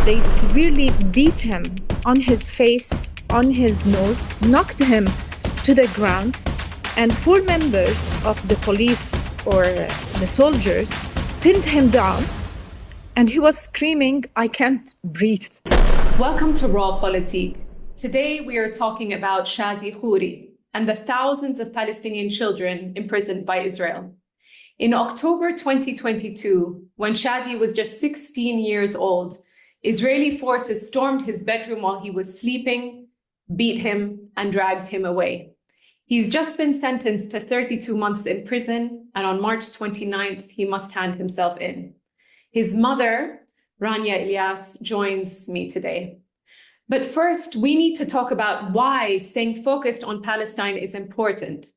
They severely beat him on his face, on his nose, knocked him to the ground, and four members of the police or the soldiers pinned him down, and he was screaming, "I can't breathe." Welcome to Raw Politique. Today we are talking about Shadi Khoury and the thousands of Palestinian children imprisoned by Israel. In October 2022, when Shadi was just 16 years old, Israeli forces stormed his bedroom while he was sleeping, beat him, and dragged him away. He's just been sentenced to 32 months in prison, and on March 29th, he must hand himself in. His mother, Rania Elias, joins me today. But first, we need to talk about why staying focused on Palestine is important.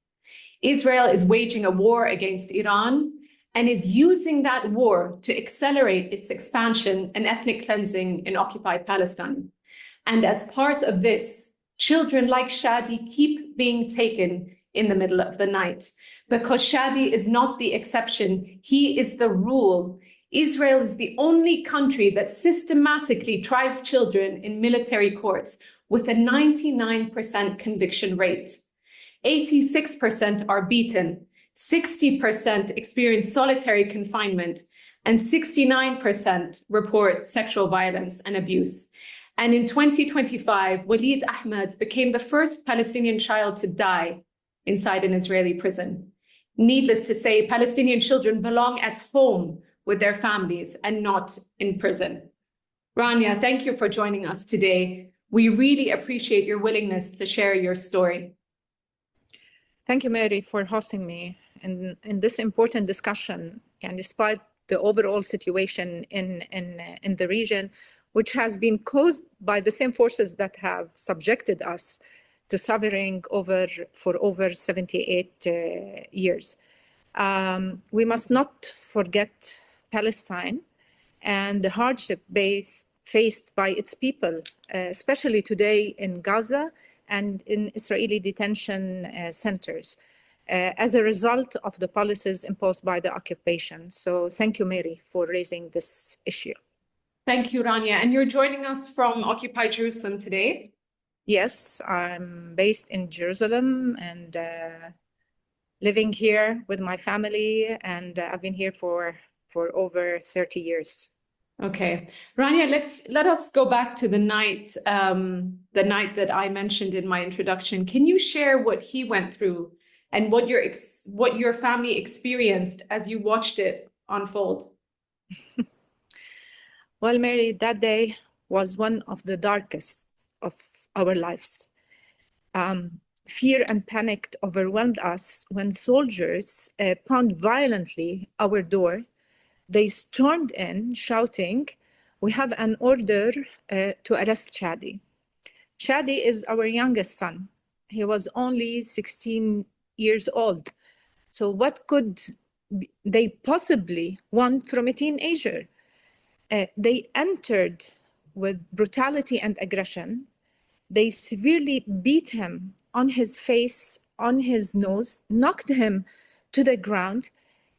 Israel is waging a war against Iran and is using that war to accelerate its expansion and ethnic cleansing in occupied Palestine. And as part of this, children like Shadi keep being taken in the middle of the night. Because Shadi is not the exception, he is the rule. Israel is the only country that systematically tries children in military courts with a 99% conviction rate. 86% are beaten, 60% experience solitary confinement, and 69% report sexual violence and abuse. And in 2025, Walid Ahmed became the first Palestinian child to die inside an Israeli prison. Needless to say, Palestinian children belong at home with their families and not in prison. Rania, thank you for joining us today. We really appreciate your willingness to share your story. Thank you, Mary, for hosting me in this important discussion. And despite the overall situation in the region, which has been caused by the same forces that have subjected us to suffering for over 78 years. We must not forget Palestine and the hardship faced by its people, especially today in Gaza and in Israeli detention centers, as a result of the policies imposed by the occupation. So thank you, Mary, for raising this issue. Thank you, Rania. And you're joining us from occupied Jerusalem today? Yes, I'm based in Jerusalem and living here with my family, and I've been here for over 30 years. Okay, Rania, let us go back to the night that I mentioned in my introduction. Can you share what he went through and what your family experienced as you watched it unfold? Well, Mary, that day was one of the darkest of our lives. Fear and panic overwhelmed us when soldiers pounded violently our door. They stormed in shouting, "We have an order to arrest Shadi." Shadi is our youngest son. He was only 16 years old. So what could they possibly want from a teenager? They entered with brutality and aggression. They severely beat him on his face, on his nose, knocked him to the ground,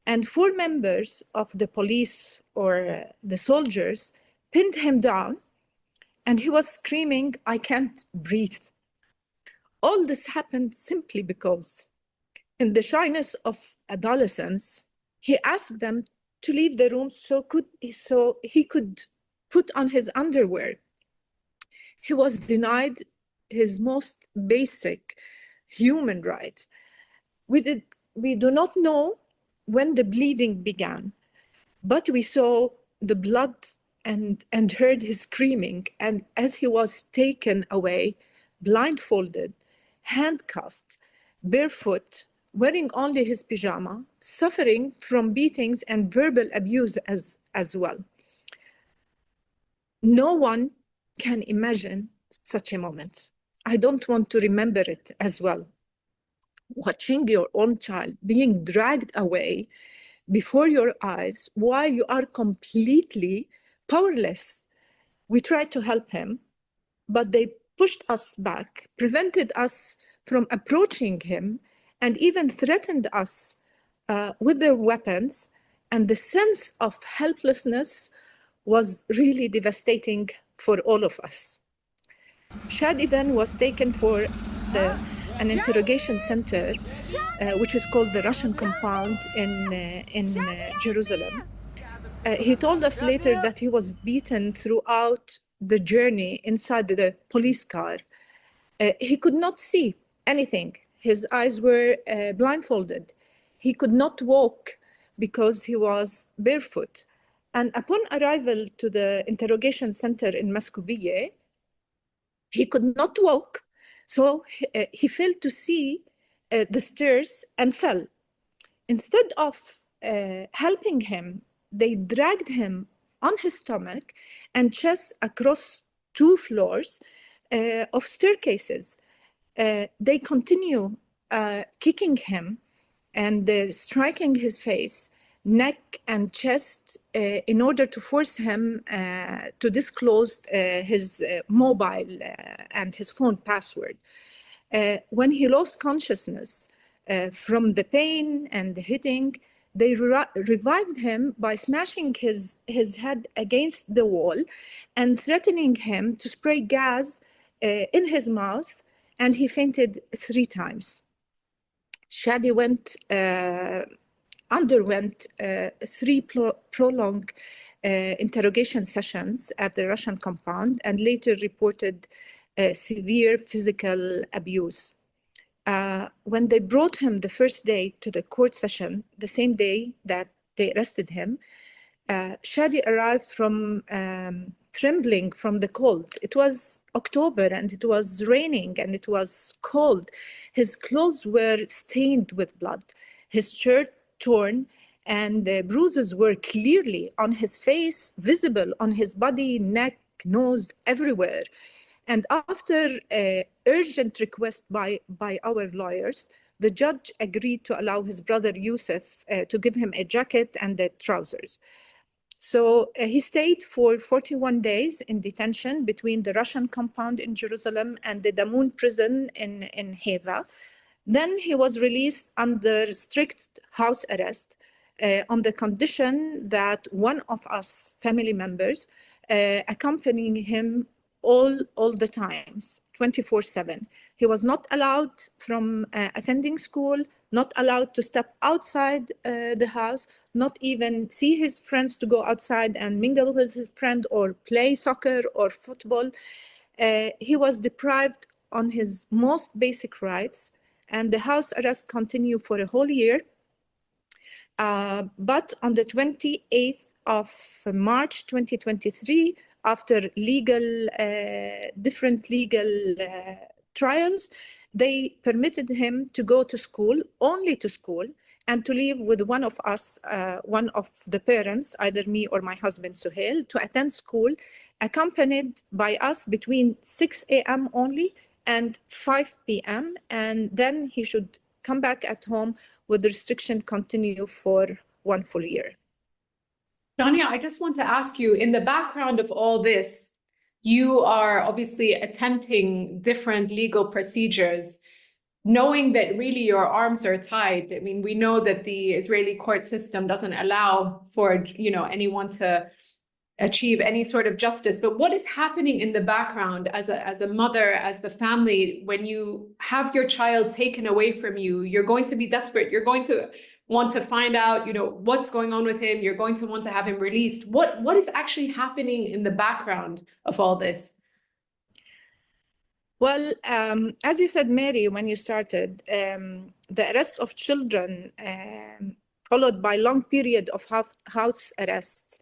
and four members of the police or the soldiers pinned him down, and he was screaming, "I can't breathe." All this happened simply because, in the shyness of adolescence, he asked them to leave the room so he could put on his underwear. He was denied his most basic human right. We do not know when the bleeding began, but we saw the blood and heard his screaming. And as he was taken away, blindfolded, handcuffed, barefoot, wearing only his pajama, suffering from beatings and verbal abuse as well. No one can imagine such a moment. I don't want to remember it as well. Watching your own child being dragged away before your eyes while you are completely powerless. We tried to help him, but they pushed us back, prevented us from approaching him, and even threatened us with their weapons. And the sense of helplessness was really devastating for all of us. Shadi then was taken for an interrogation center, which is called the Russian compound in Jerusalem. He told us later that he was beaten throughout the journey inside the police car. He could not see anything. His eyes were blindfolded. He could not walk because he was barefoot. And upon arrival to the interrogation center in Maskubiye, he could not walk. So he failed to see the stairs and fell. Instead of helping him, they dragged him on his stomach and chest across 2 floors of staircases. They continue kicking him and striking his face, neck and chest in order to force him to disclose his mobile and his phone password. When he lost consciousness from the pain and the hitting, they revived him by smashing his head against the wall and threatening him to spray gas in his mouth, and he fainted 3 times. Shadi underwent 3 prolonged interrogation sessions at the Russian compound and later reported severe physical abuse. When they brought him the first day to the court session, the same day that they arrested him, Shadi arrived from trembling from the cold. It was October and it was raining and it was cold. His clothes were stained with blood, his shirt torn, and the bruises were clearly on his face, visible on his body, neck, nose, everywhere. And after urgent request by our lawyers, the judge agreed to allow his brother Yusuf to give him a jacket and the trousers. So he stayed for 41 days in detention between the Russian compound in Jerusalem and the Damoun prison in Haifa. Then he was released under strict house arrest on the condition that one of us family members accompanying him all the times, 24/7. He was not allowed from attending school, not allowed to step outside the house, not even see his friends to go outside and mingle with his friend or play soccer or football. He was deprived on his most basic rights, and the house arrest continued for a whole year. But on the 28th of March 2023, after different legal trials, they permitted him to go to school, only to school, and to live with one of us, one of the parents, either me or my husband Suhail, to attend school, accompanied by us between 6 a.m. only and 5 p.m. And then he should come back at home with the restriction continue for 1 full year. Rania, I just want to ask you, in the background of all this, you are obviously attempting different legal procedures, knowing that really your arms are tied. I mean, we know that the Israeli court system doesn't allow for, anyone to achieve any sort of justice. But what is happening in the background as a mother, as the family, when you have your child taken away from you? You're going to be desperate. You're going to want to find out, what's going on with him. You're going to want to have him released. What is actually happening in the background of all this? Well, as you said, Mary, when you started, the arrest of children followed by long period of house arrest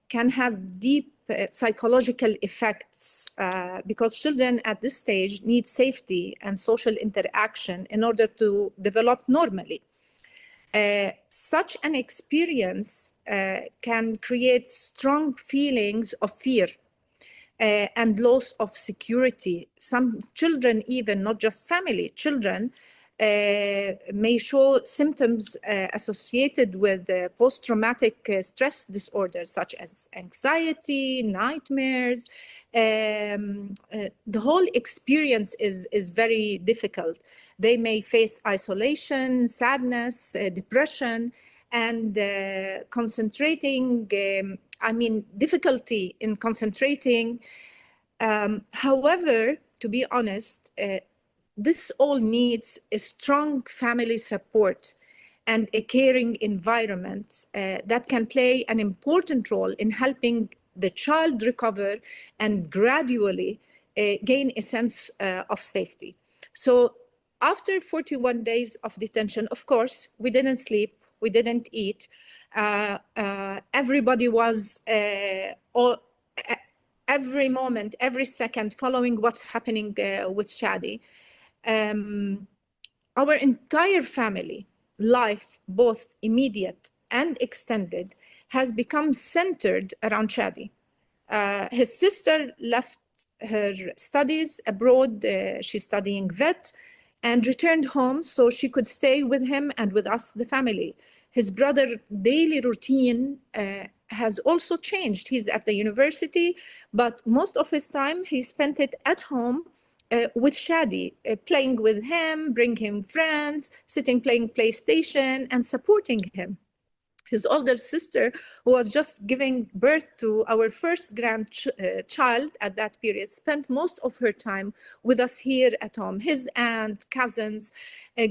can have deep psychological effects because children at this stage need safety and social interaction in order to develop normally. Such an experience can create strong feelings of fear and loss of security. Some children, even not just family, children may show symptoms associated with post-traumatic stress disorders such as anxiety, nightmares. The whole experience is very difficult. They may face isolation, sadness, depression, and concentrating difficulty in concentrating. However, to be honest, this all needs a strong family support and a caring environment that can play an important role in helping the child recover and gradually gain a sense of safety. So after 41 days of detention, of course, we didn't sleep, we didn't eat. Everybody was every moment, every second following what's happening with Shadi. Our entire family life, both immediate and extended, has become centered around Shadi. His sister left her studies abroad. She's studying vet and returned home so she could stay with him and with us, the family. His brother daily routine has also changed. He's at the university, but most of his time he spent it at home with Shadi, playing with him, bring him friends, sitting playing PlayStation and supporting him. His older sister, who was just giving birth to our first grandchild at that period, spent most of her time with us here at home. His aunt, cousins,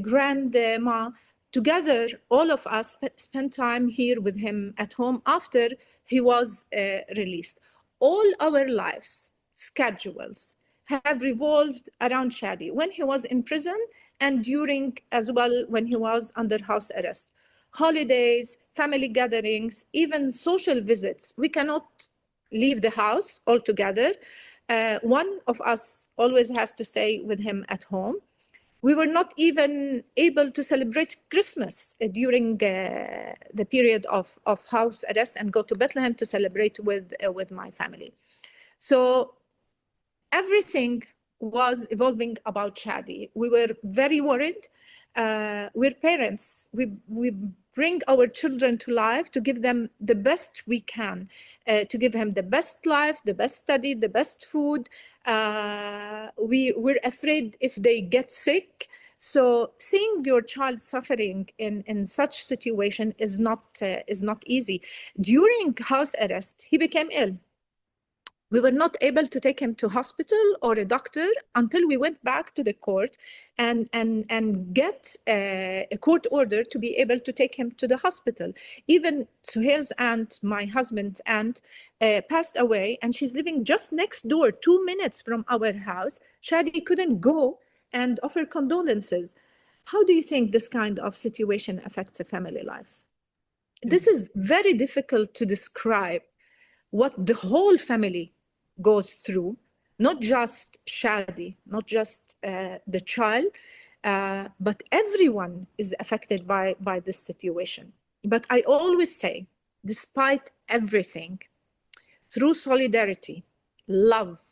grandma, together, all of us spent time here with him at home after he was released. All our lives, schedules, have revolved around Shadi when he was in prison and during as well when he was under house arrest. Holidays, family gatherings, even social visits. We cannot leave the house altogether. One of us always has to stay with him at home. We were not even able to celebrate Christmas during the period of house arrest and go to Bethlehem to celebrate with my family. So everything was evolving about Shadi. We were very worried. We're parents. We bring our children to life to give them the best we can, to give him the best life, the best study, the best food. We're afraid if they get sick. So seeing your child suffering in such situation is not easy. During house arrest, he became ill. We were not able to take him to hospital or a doctor until we went back to the court and get a court order to be able to take him to the hospital. Even Suhail's aunt, my husband's aunt, passed away, and she's living just next door, 2 minutes from our house. Shadi couldn't go and offer condolences. How do you think this kind of situation affects a family life? This is very difficult to describe what the whole family goes through, not just Shadi, not just the child, but everyone is affected by this situation. But I always say, despite everything, through solidarity, love,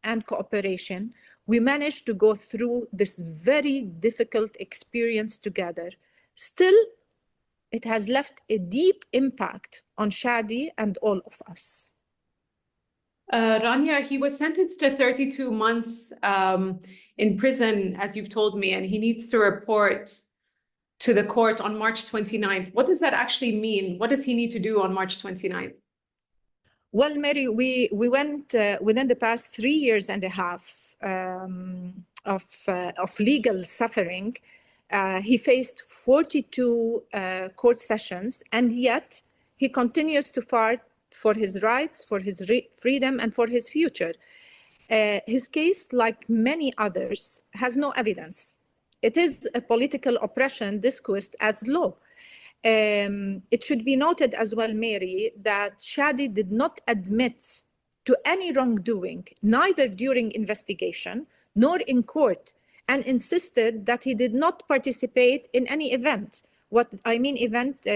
and cooperation, we managed to go through this very difficult experience together. Still, it has left a deep impact on Shadi and all of us. Rania, he was sentenced to 32 months in prison, as you've told me, and he needs to report to the court on March 29th. What does that actually mean? What does he need to do on March 29th? Well, Mary, we went within the past 3 years and a half of legal suffering. He faced 42 court sessions, and yet he continues to fight for his rights, for his freedom, and for his future. His case, like many others, has no evidence. It is a political oppression disguised as law. It should be noted as well, Mary, that Shadi did not admit to any wrongdoing, neither during investigation nor in court, and insisted that he did not participate in any event. What I mean event,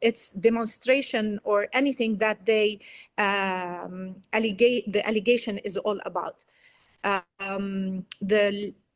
it's demonstration or anything that the allegation is all about.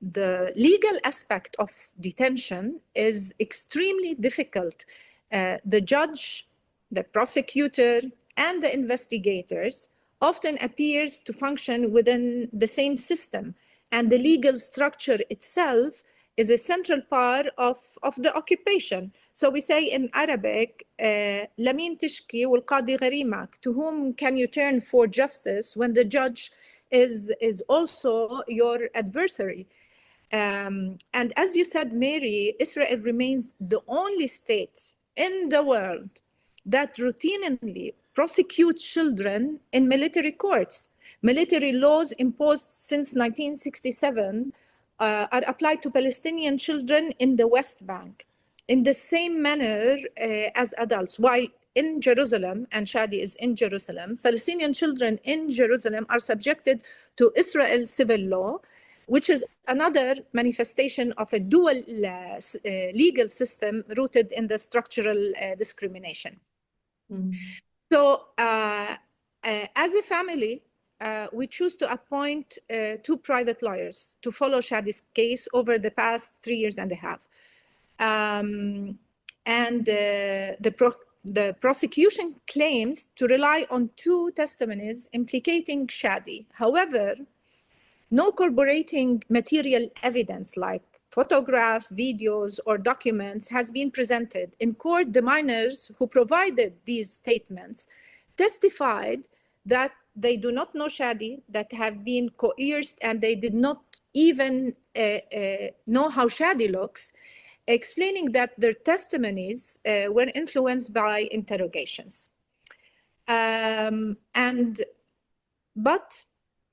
The legal aspect of detention is extremely difficult. The judge, the prosecutor, and the investigators often appears to function within the same system, and the legal structure itself is a central part of the occupation. So we say in Arabic, لمين تشكي والقاضي غريمك, to whom can you turn for justice when the judge is also your adversary? And as you said, Mary, Israel remains the only state in the world that routinely prosecutes children in military courts. Military laws imposed since 1967 are applied to Palestinian children in the West Bank in the same manner as adults. While in Jerusalem, and Shadi is in Jerusalem, Palestinian children in Jerusalem are subjected to Israel's civil law, which is another manifestation of a dual legal system rooted in the structural discrimination. Mm. So as a family, we choose to appoint two private lawyers to follow Shadi's case over the past 3 years and a half. The prosecution claims to rely on two testimonies implicating Shadi. However, no corroborating material evidence like photographs, videos, or documents has been presented. In court, the minors who provided these statements testified that they do not know Shadi, that have been coerced, and they did not even know how Shadi looks, explaining that their testimonies were influenced by interrogations. But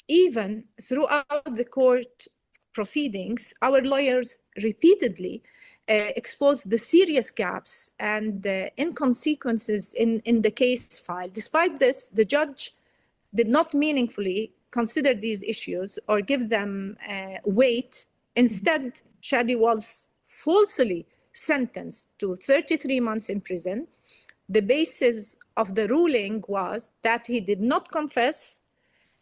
even throughout the court proceedings, our lawyers repeatedly exposed the serious gaps and inconsistencies in the case file. Despite this, the judge did not meaningfully consider these issues or give them weight. Instead, Shadi was falsely sentenced to 33 months in prison. The basis of the ruling was that he did not confess,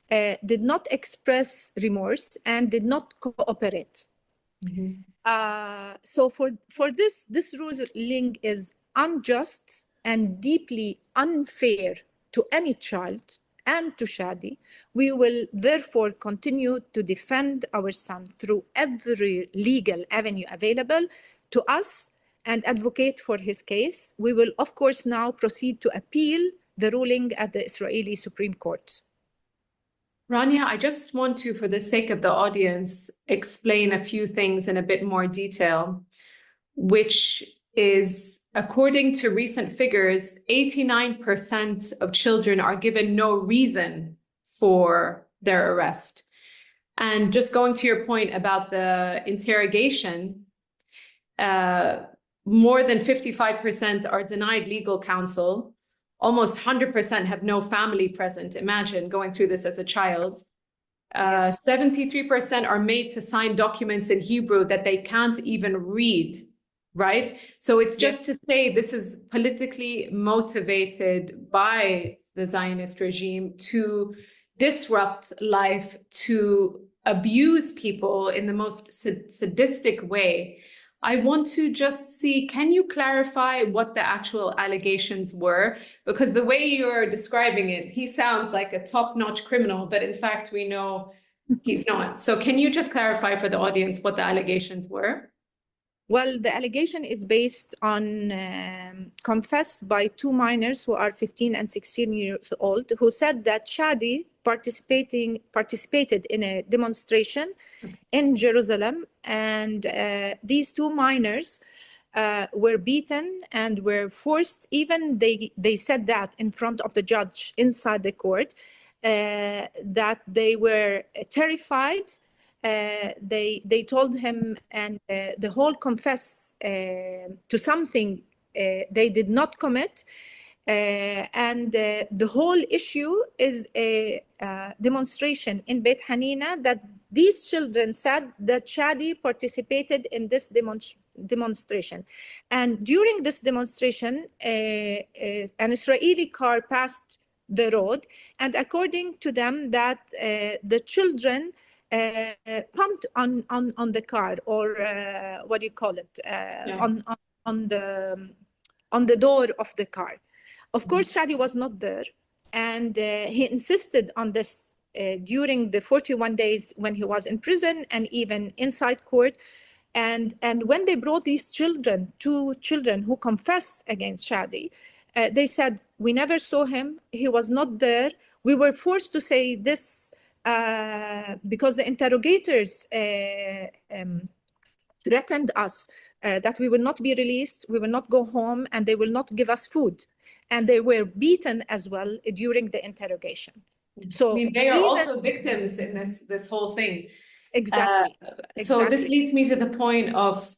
did not express remorse, and did not cooperate. Mm-hmm. So for this ruling is unjust and deeply unfair to any child and to Shadi. We will therefore continue to defend our son through every legal avenue available to us and advocate for his case. We will, of course, now proceed to appeal the ruling at the Israeli Supreme Court. Rania, I just want to, for the sake of the audience, explain a few things in a bit more detail, which is, according to recent figures, 89% of children are given no reason for their arrest. And just going to your point about the interrogation, more than 55% are denied legal counsel. Almost 100% have no family present. Imagine going through this as a child. Yes. 73% are made to sign documents in Hebrew that they can't even read, right? So it's just to say this is politically motivated by the Zionist regime to disrupt life, to abuse people in the most sadistic way. I want to just see, can you clarify what the actual allegations were? Because the way you're describing it, he sounds like a top-notch criminal, but in fact, we know he's not. So can you just clarify for the audience what the allegations were? Well, the allegation is based on confessed by two minors who are 15 and 16 years old, who said that Shadi participated in a demonstration in Jerusalem, and these two minors were beaten and were forced, even they said that in front of the judge inside the court, that they were terrified. They told him, and the whole confess to something they did not commit. And the whole issue is a demonstration in Beit Hanina that these children said that Shadi participated in this demonstration. And during this demonstration, an Israeli car passed the road, and according to them, that the children pumped on the car, or what do you call it, on the door of the car. Of course, Shadi was not there, and he insisted on this during the 41 days when he was in prison and even inside court. And when they brought these children, two children who confessed against Shadi, they said, we never saw him. He was not there. We were forced to say this because the interrogators threatened us that we will not be released, we will not go home, and they will not give us food. And they were beaten as well during the interrogation. So I mean, they are also victims in this whole thing. Exactly. So this leads me to the point of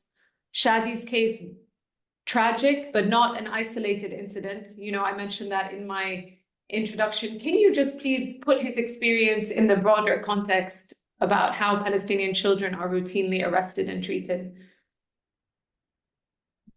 Shadi's case, tragic, but not an isolated incident. You know, I mentioned that in my introduction. Can you just please put his experience in the broader context about how Palestinian children are routinely arrested and treated?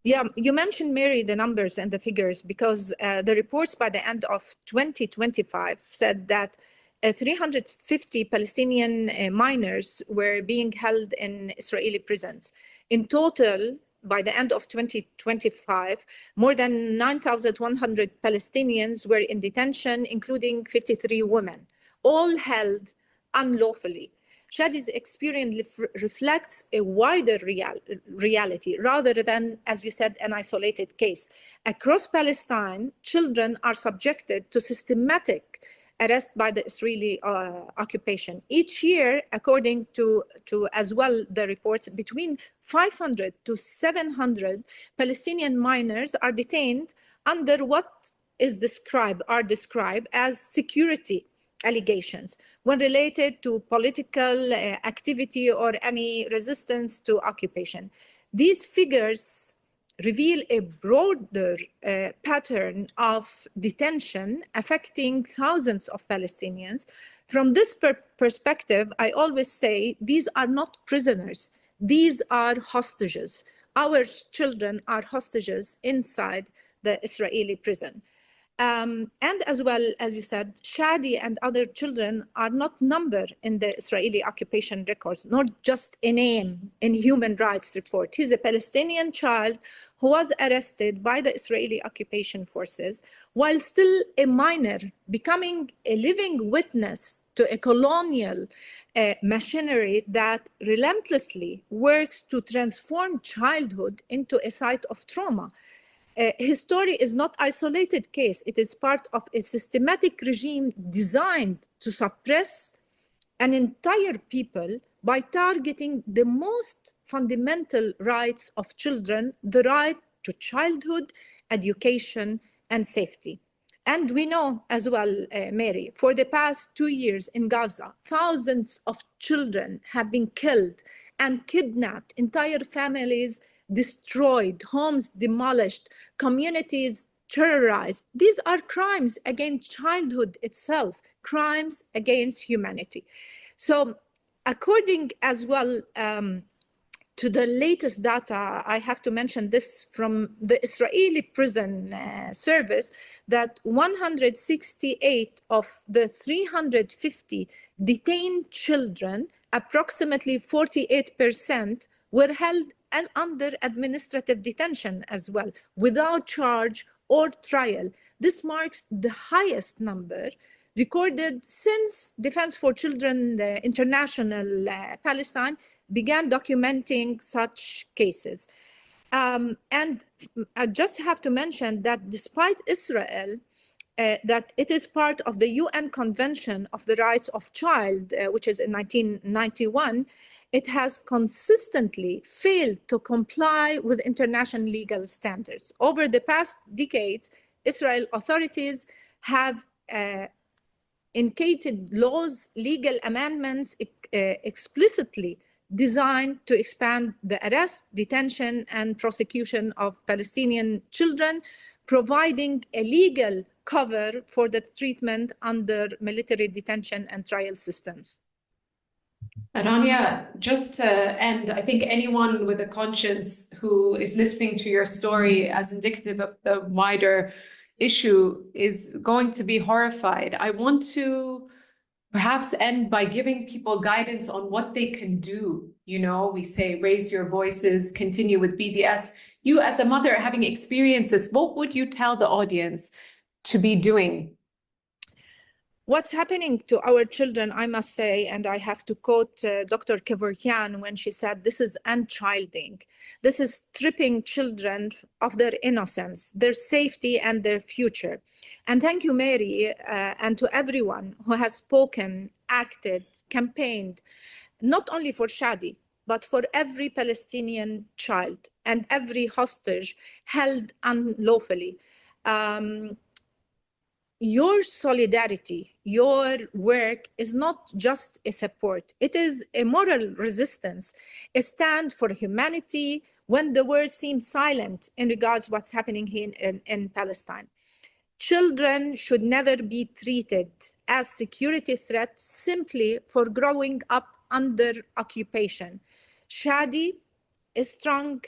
Yeah, you mentioned, Mary, the numbers and the figures, because the reports by the end of 2025 said that 350 Palestinian minors were being held in Israeli prisons. In total, by the end of 2025, more than 9,100 Palestinians were in detention, including 53 women, all held unlawfully. Shadi's experience reflects a wider reality rather than, as you said, an isolated case. Across Palestine, children are subjected to systematic arrest by the Israeli occupation. Each year, according to as well the reports, between 500 to 700 Palestinian minors are detained under what is described as security allegations when related to political activity or any resistance to occupation. These figures reveal a broader pattern of detention affecting thousands of Palestinians. From this perspective, I always say these are not prisoners, these are hostages. Our children are hostages inside the Israeli prison. And as well, as you said, Shadi and other children are not numbered in the Israeli occupation records, not just a name in human rights report. He's a Palestinian child who was arrested by the Israeli occupation forces while still a minor, becoming a living witness to a colonial machinery that relentlessly works to transform childhood into a site of trauma. His story is not an isolated case. It is part of a systematic regime designed to suppress an entire people by targeting the most fundamental rights of children, the right to childhood, education, and safety. And we know as well, Mary, for the past 2 years in Gaza, thousands of children have been killed and kidnapped, entire families destroyed, homes demolished, communities terrorized. These are crimes against childhood itself, crimes against humanity. So according as well to the latest data, I have to mention this from the Israeli prison service, that 168 of the 350 detained children, approximately 48%, were held and under administrative detention as well, without charge or trial. This marks the highest number recorded since Defense for Children International Palestine began documenting such cases. And I just have to mention that despite Israel, that it is part of the UN Convention of the Rights of Child, which is in 1991, it has consistently failed to comply with international legal standards. Over the past decades, Israel authorities have enacted laws, legal amendments explicitly designed to expand the arrest, detention, and prosecution of Palestinian children, providing a legal cover for the treatment under military detention and trial systems. Rania, just to end, I think anyone with a conscience who is listening to your story as indicative of the wider issue is going to be horrified. I want to perhaps end by giving people guidance on what they can do. You know, we say, raise your voices, continue with BDS. You as a mother having experienced this, what would you tell the audience to be doing? What's happening to our children, I must say, and I have to quote Dr. Kevorkian when she said, this is unchilding. This is stripping children of their innocence, their safety, and their future. And thank you, Mary, and to everyone who has spoken, acted, campaigned, not only for Shadi, but for every Palestinian child and every hostage held unlawfully. Your solidarity, your work is not just a support. It is a moral resistance, a stand for humanity when the world seems silent in regards to what's happening here in Palestine. Children should never be treated as security threats simply for growing up under occupation. Shadi is strong,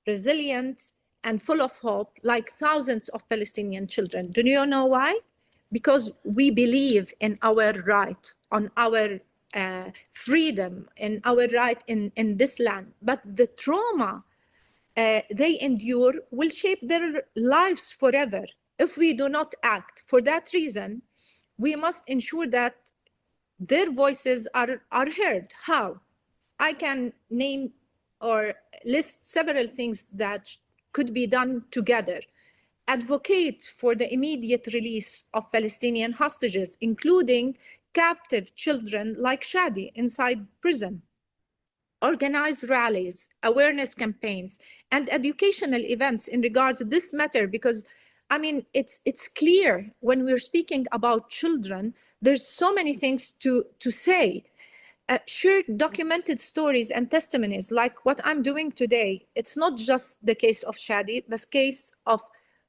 resilient, and full of hope, like thousands of Palestinian children. Do you know why? Because we believe in our right, on our freedom, in our right in this land. But the trauma they endure will shape their lives forever if we do not act. For that reason, we must ensure that their voices are heard. How? I can name or list several things that could be done together. Advocate for the immediate release of Palestinian hostages, including captive children like Shadi inside prison. Organize rallies, awareness campaigns, and educational events in regards to this matter, because I mean, it's clear when we're speaking about children, there's so many things to say. Share documented stories and testimonies like what I'm doing today. It's not just the case of Shadi, but case of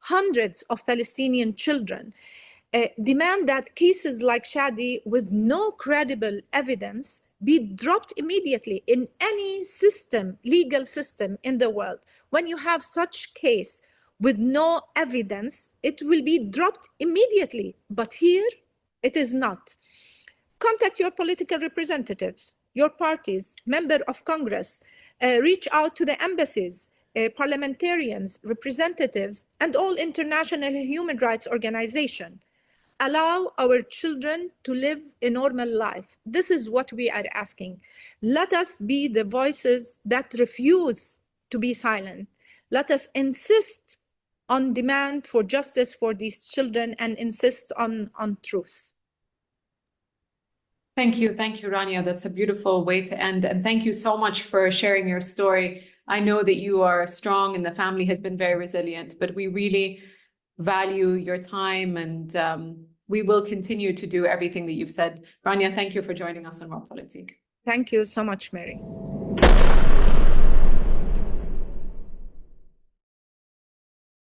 hundreds of Palestinian children. Demand that cases like Shadi with no credible evidence be dropped immediately in any system, legal system in the world. When you have such case with no evidence, it will be dropped immediately. But here, it is not. Contact your political representatives, your parties, member of Congress, reach out to the embassies, parliamentarians, representatives, and all international human rights organizations. Allow our children to live a normal life. This is what we are asking. Let us be the voices that refuse to be silent. Let us insist on demand for justice for these children and insist on truth. Thank you, Rania. That's a beautiful way to end. And thank you so much for sharing your story. I know that you are strong and the family has been very resilient, but we really value your time, and we will continue to do everything that you've said. Rania, thank you for joining us on Raw Politik. Thank you so much, Mary.